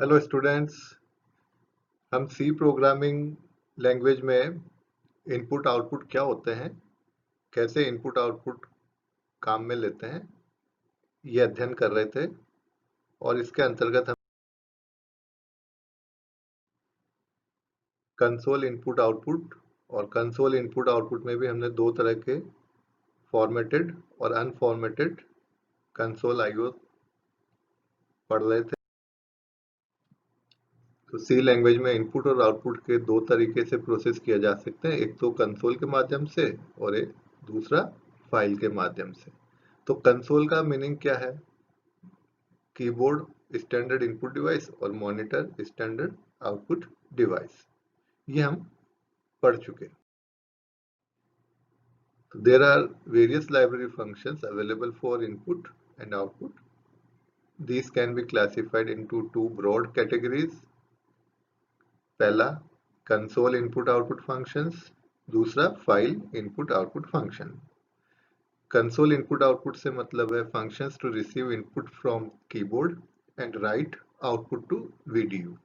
Hello students. हम सी programming language में input output क्या होते हैं, कैसे इनपुट आउटपुट काम में लेते हैं, ये अध्ययन कर रहे थे। और इसके अंतर्गत हम कंसोल इनपुट आउटपुट और कंसोल इनपुट आउटपुट में भी हमने दो तरह के फॉर्मेटेड और अनफॉर्मेटेड कंसोल आईओ पढ़ रहे थे। तो सी लैंग्वेज में इनपुट और आउटपुट के दो तरीके से प्रोसेस किया जा सकते हैं, एक तो कंसोल के माध्यम से और एक दूसरा फाइल के माध्यम से। तो कंसोल का मीनिंग क्या है? कीबोर्ड स्टैंडर्ड इनपुट डिवाइस और मॉनिटर स्टैंडर्ड आउटपुट डिवाइस, ये हम पढ़ चुके। There are various library functions available for input and output. These can be classified into two broad categories. पहला कंसोल इनपुट आउटपुट फंक्शंस, दूसरा file input output function. Console input output से मतलब है functions to receive input from keyboard and write output to VDU.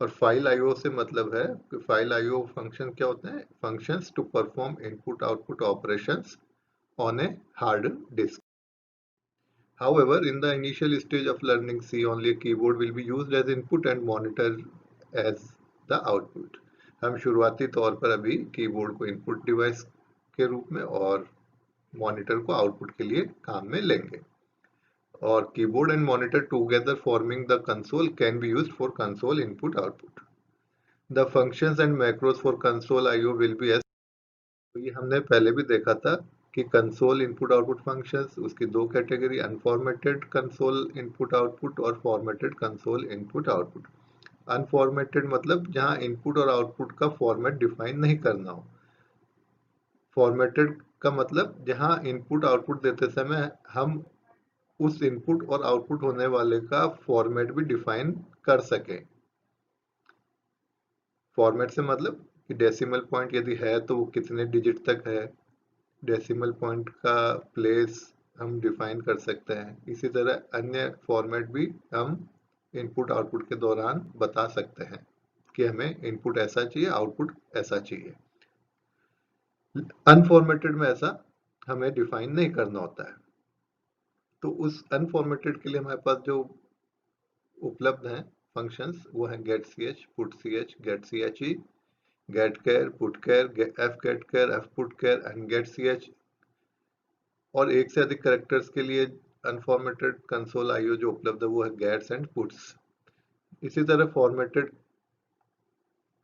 और file IO से मतलब है कि फाइल आईओ फंक्शन क्या होते हैं? Functions to perform input output operations on a hard disk. However, in the initial stage of learning C, only a keyboard will be used as input and monitor as the output. हम शुरुआती तौर पर अभी keyboard को input device के रूप में और मॉनिटर को आउटपुट के लिए काम में लेंगे. और keyboard and monitor together forming the console can be used for console input output. The functions and macros for console IO will be as. तो ये हमने पहले भी देखा था कि कंसोल इनपुट आउटपुट फंक्शंस, उसकी दो category, unformatted console input output और formatted console input output. Unformatted मतलब जहां इनपुट और आउटपुट का फॉर्मेट डिफाइन नहीं करना हो. फॉर्मेटेड का मतलब जहां इनपुट आउटपुट देते समय हम उस इनपुट और आउटपुट होने वाले का फॉर्मेट भी डिफाइन कर सकें. फॉर्मेट से मतलब कि डेसिमल पॉइंट यदि है तो वो कितने डिजिट तक है, डेसिमल पॉइंट का प्लेस हम डिफाइन कर सकते हैं. इसी तरह अन्य फॉर्मेट भी हम इनपुट आउटपुट के दौरान बता सकते हैं कि हमें इनपुट ऐसा चाहिए, आउटपुट ऐसा चाहिए. अनफॉर्मेटेड में ऐसा हमें डिफाइन नहीं करना होता है. तो उस अनफॉर्मेटेड के लिए हमारे पास जो उपलब्ध हैं फंक्शंस वो हैं get C H, put C H, get C H E, get char, put char, F get char, F put char and get C H. और एक से अधिक कैरेक्टर्स के लिए अनफॉर्मेटेड कंसोल आईओ जो उपलब्ध है वो है गेट्स एंड पुट्स. इसी तरह फॉर्मेटेड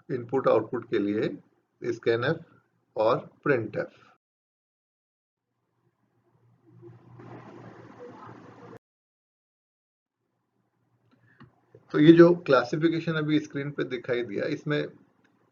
इनपुट आउटपुट के लिए स्कैनएफ और प्रिंटएफ. तो ये जो क्लासिफिकेशन अभी स्क्रीन पे दिखाई दिया, इसमें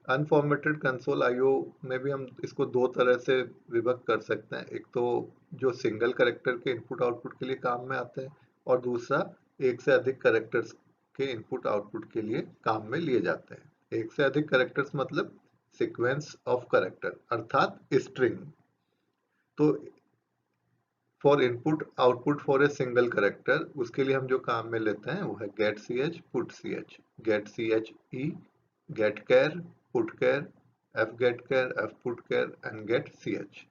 अनफॉर्मेटेड कंसोल आईओ में भी हम इसको दो तरह से विभक्त कर सकते हैं. एक तो जो सिंगल कैरेक्टर के इनपुट आउटपुट के लिए काम में आते हैं और दूसरा एक से अधिक कैरेक्टर्स के इनपुट आउटपुट के लिए काम में लिए जाते हैं. एक से अधिक कैरेक्टर्स मतलब सीक्वेंस ऑफ कैरेक्टर अर्थात स्ट्रिंग. तो for input output for a single character उसके लिए हम जो काम में लेते हैं वो है get C H, put C H, get C H E, get char, put char, F get char, F put char and get C H.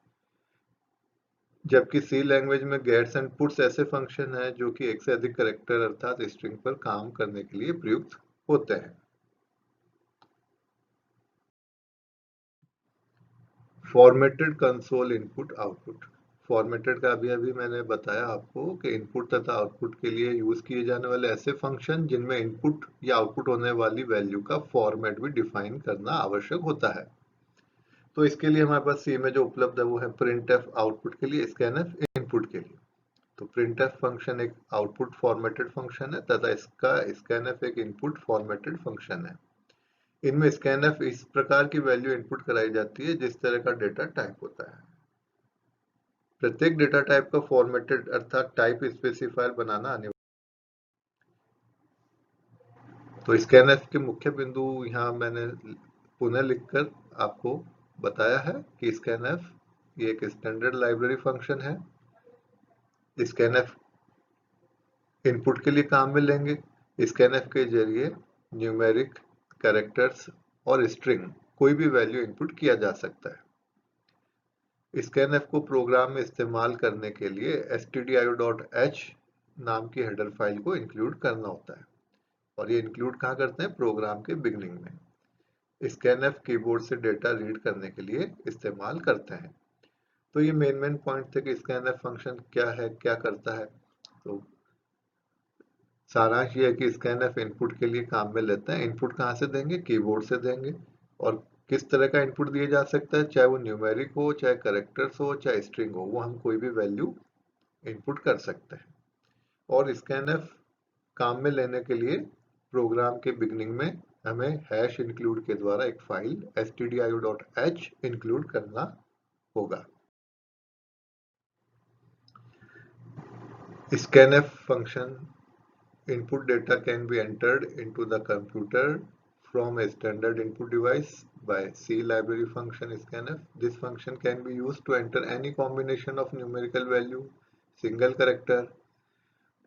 जबकि सी लैंग्वेज में गेट्स एंड पुट्स ऐसे फंक्शन हैं जो कि एक से अधिक कैरेक्टर अर्थात स्ट्रिंग पर काम करने के लिए प्रयुक्त होते हैं. Formatted console input output. Formatted का अभी अभी मैंने बताया आपको कि इनपुट तथा आउटपुट के लिए यूज किए जाने वाले ऐसे फंक्शन जिनमें इनपुट या आउटपुट होने वाली वैल्यू का फॉर्मेट भी डिफाइन करना आवश्यक होता है. तो इसके लिए हमारे पास सी में जो उपलब्ध है वो है प्रिंटएफ आउटपुट के लिए, स्कैनएफ इनपुट के लिए. तो प्रिंटएफ फंक्शन एक आउटपुट फॉर्मेटेड फंक्शन है तथा इसका स्कैनएफ एक इनपुट फॉर्मेटेड फंक्शन है. इनमें स्कैनएफ इस प्रकार की वैल्यू इनपुट कराई जाती है जिस तरह का डेटा टाइप होता है. प्रत्येक डेटा टाइप का फॉर्मेटेड अर्थात टाइप स्पेसिफायर बनाना अनिवार्य. तो स्कैनएफ के मुख्य बिंदु यहाँ मैंने पुनः लिखकर आपको बताया है कि स्कैनएफ ये एक स्टैंडर्ड लाइब्रेरी फंक्शन है. स्कैनएफ इनपुट के लिए काम में लेंगे स्कैनफ के जरिए न्यूमेरिक, कैरेक्टर्स और स्ट्रिंग कोई भी वैल्यू इनपुट किया जा सकता है। स्कैनफ को प्रोग्राम में इस्तेमाल करने के लिए stdio.h नाम की हेडर फाइल को इंक्लूड करना होता है, और ये इंक्लूड कहाँ करते हैं? प्रोग्राम के बिगनिंग में। स्कैनफ कीबोर्ड से डेटा रीड करने के लिए इस्तेमाल करते हैं। तो ये मेन पॉइंट थे कि स्कैनफ फंक्शन क्या है, क्या करता है। तो सारांश ये है कि स्कैनफ इनपुट के लिए काम में लेते हैं। इनपुट कहाँ से देंगे? कीबोर्ड से देंगे। और किस तरह का इनपुट दिया जा सकता है? चाहे वो न्यूमेरिक हो, चाहे कैरेक्टर्स हो, चाहे स्ट्रिंग हो, वो हम कोई भी वैल्यू इनपुट कर सकते हैं। और स्कैनफ काम में लेने के लिए प्रोग्राम के बिगनिंग में हमें हैश इंक्लूड के द्वारा एक फाइल stdio.h इंक्लूड करना होगा। Scanf function input data can be entered into the computer from a standard input device by C library function scanf. This function can be used to enter any combination of numerical value, single character,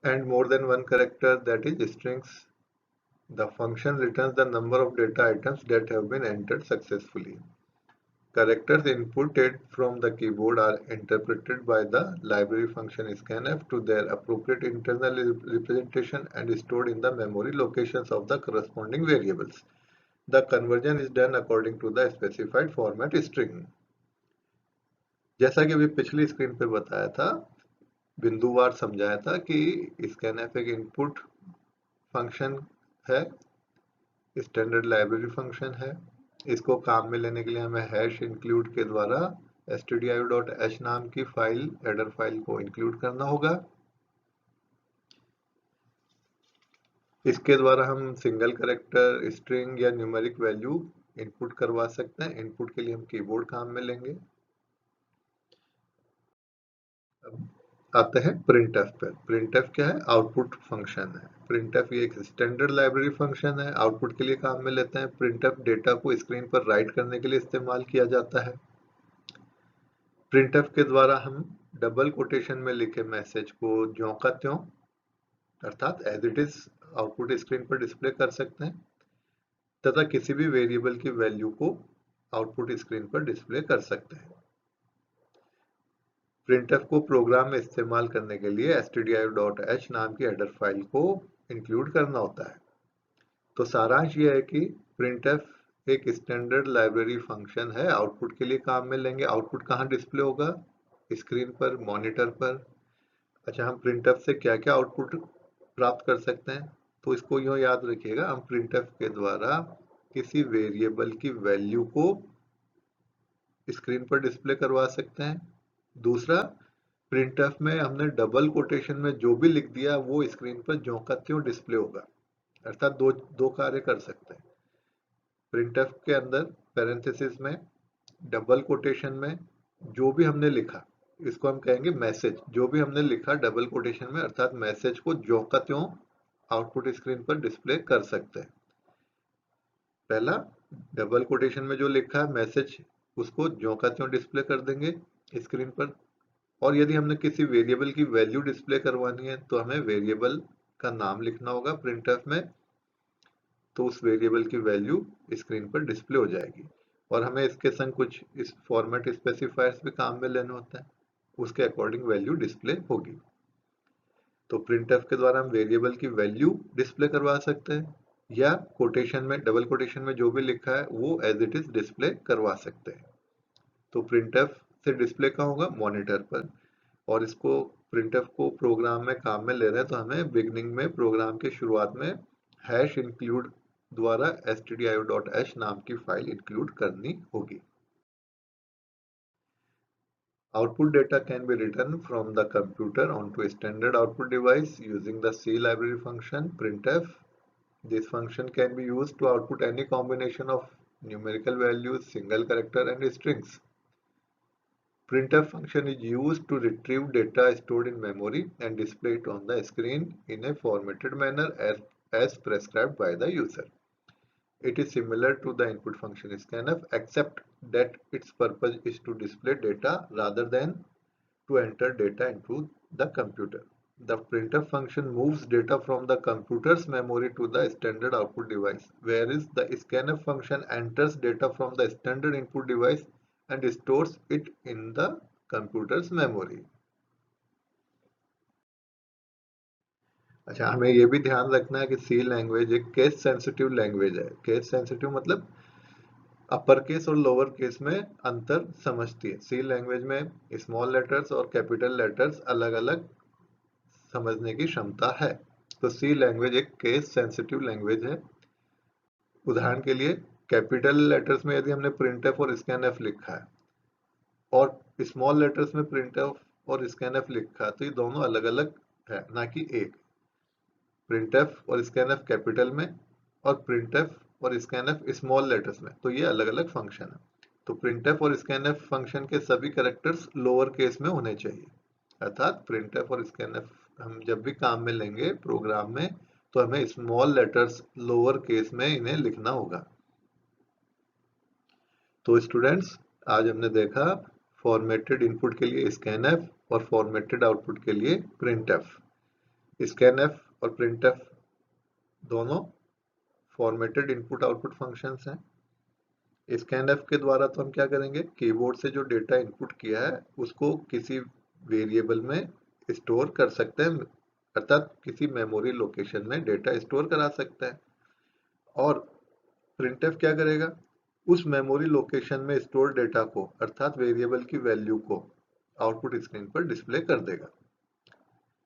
and more than one character, that is strings. The function returns the number of data items that have been entered successfully. Characters inputted from the keyboard are interpreted by the library function scanf to their appropriate internal representation and stored in the memory locations of the corresponding variables. The conversion is done according to the specified format string. जैसा कि अभी पिछली screen पे बताया था, बिंदुवार समझाया था कि scanf एक इनपुट फंक्शन है, स्टैंडर्ड लाइब्रेरी फंक्शन है। इसको काम में लेने के लिए हमें हैश इंक्लूड के द्वारा stdio.h नाम की फाइल, हेडर फाइल को इंक्लूड करना होगा। इसके द्वारा हम सिंगल कैरेक्टर, स्ट्रिंग या न्यूमेरिक वैल्यू इनपुट करवा सकते हैं। इनपुट के लिए हम कीबोर्ड काम में लेंगे। अब आते हैं प्रिंटफ पर। प्रिंटफ क्या है? आउटपुट फंक्शन है। प्रिंटफ ये एक स्टैंडर्ड लाइब्रेरी फंक्शन है, आउटपुट के लिए काम में लेते हैं। प्रिंटफ डेटा को स्क्रीन पर राइट करने के लिए इस्तेमाल किया जाता है। प्रिंटफ के द्वारा हम डबल कोटेशन में लिखे मैसेज को ज्यों का त्यों, अर्थात as it is, output screen पर डिस्प्ले कर सकते हैं, तथा किसी भी वेरिएबल की वैल्यू को आउटपुट स्क्रीन पर डिस्प्ले कर सकते हैं। प्रिंटफ को प्रोग्राम में इस्तेमाल करने के लिए stdio.h नाम की हेडर फाइल को इंक्लूड करना होता है। तो सारांश यह है कि प्रिंटफ एक स्टैंडर्ड लाइब्रेरी फंक्शन है, आउटपुट के लिए काम में लेंगे। आउटपुट कहाँ डिस्प्ले होगा? स्क्रीन पर, मॉनिटर पर। अच्छा, हम प्रिंटफ से क्या क्या आउटपुट प्राप्त कर सकते हैं? तो इसको यूं याद रखिएगा, हम प्रिंटफ के द्वारा किसी वेरिएबल की वैल्यू को स्क्रीन पर डिस्प्ले करवा सकते हैं। दूसरा, प्रिंटफ में हमने डबल कोटेशन में जो भी लिख दिया वो स्क्रीन पर ज्यों का त्यों डिस्प्ले होगा, अर्थात दो कार्य कर सकते हैं। प्रिंटफ के अंदर पैरेंथेसिस में डबल कोटेशन में जो भी हमने लिखा, इसको हम कहेंगे मैसेज, जो भी हमने लिखा डबल कोटेशन में, अर्थात मैसेज को ज्यों का त्यों आउटपुट स्क्रीन पर डिस्प्ले कर सकते हैं। पहला, डबल कोटेशन में जो लिखा है मैसेज, उसको ज्यों का त्यों डिस्प्ले कर देंगे स्क्रीन पर। और यदि हमने किसी वेरिएबल की वैल्यू डिस्प्ले करवानी है तो हमें वेरिएबल का नाम लिखना होगा प्रिंटफ में, तो उस वेरिएबल की वैल्यू स्क्रीन पर डिस्प्ले हो जाएगी। और हमें इसके संग कुछ इस फॉर्मेट स्पेसिफायर्स भी काम में लेने होते हैं, उसके अकॉर्डिंग वैल्यू डिस्प्ले होगी। तो प्रिंटफ के द्वारा हम वेरिएबल की वैल्यू डिस्प्ले करवा सकते हैं, या कोटेशन में, डबल कोटेशन में जो भी लिखा है वो एज इट इज डिस्प्ले करवा सकते हैं। तो प्रिंटफ से डिस्प्ले कहाँ होगा? मॉनिटर पर। और इसको, प्रिंटफ को प्रोग्राम में काम में ले रहे हैं तो हमें बिगनिंग में, प्रोग्राम के शुरुआत में हैश इंक्लूड द्वारा stdio.h नाम की फाइल इंक्लूड करनी होगी। Output data can be written from the computer onto a standard output device using the C library function printf. This function can be used to output any combination of numerical values, single character and strings. Printf function is used to retrieve data stored in memory and display it on the screen in a formatted manner as prescribed by the user. It is similar to the input function scanf, except that its purpose is to display data rather than to enter data into the computer. The printf function moves data from the computer's memory to the standard output device, whereas the scanf function enters data from the standard input device and stores it in the computer's memory. अच्छा, हमें ये भी ध्यान रखना है कि सी language एक case sensitive language है। केस सेंसिटिव मतलब अपर केस और लोअर केस में अंतर समझती है। सी लैंग्वेज में स्मॉल लेटर्स और कैपिटल लेटर्स अलग अलग समझने की क्षमता है। तो सी लैंग्वेज एक केस सेंसिटिव लैंग्वेज है। उदाहरण के लिए कैपिटल लेटर्स में यदि हमने प्रिंटफ और स्कैनफ लिखा है और स्मॉल लेटर्स में प्रिंटफ और स्कैनफ लिखा है, तो ये दोनों अलग अलग है, ना कि एक। प्रिंटफ और स्कैनफ कैपिटल में और प्रिंटफ और स्कैनफ स्मॉल लेटर्स में, तो ये अलग अलग फंक्शन है। तो प्रिंटफ और स्कैनफ फंक्शन के सभी कैरेक्टर्स लोअर केस में होने चाहिए। अर्थात प्रिंटफ और स्कैनफ हम जब भी काम में लेंगे प्रोग्राम में, तो हमें स्मॉल लेटर्स लोअर केस में इन्हें लिखना होगा। तो स्टूडेंट्स, आज हमने देखा फॉर्मेटेड इनपुट के लिए स्कैनफ और फॉर्मेटेड आउटपुट के लिए प्रिंटफ। स्कैनफ और प्रिंटफ दोनों फॉर्मेटेड इनपुट आउटपुट फंक्शंस हैं। स्कैनफ के द्वारा तो हम क्या करेंगे, कीबोर्ड से जो डेटा इनपुट किया है उसको किसी वेरिएबल में स्टोर कर सकते हैं, अर्थात किसी मेमोरी लोकेशन में डेटा स्टोर करा सकते हैं। और प्रिंटफ क्या करेगा, उस मेमोरी लोकेशन में स्टोर डेटा को अर्थात वेरिएबल की वैल्यू को आउटपुट स्क्रीन पर डिस्प्ले कर देगा।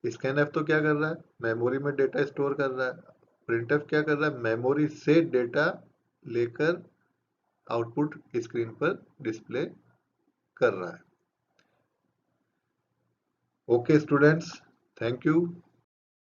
स्कैनफ तो क्या कर रहा है, मेमोरी में डेटा स्टोर कर रहा है। प्रिंटफ क्या कर रहा है, मेमोरी से डेटा लेकर आउटपुट स्क्रीन पर डिस्प्ले कर रहा है। Okay students, thank you.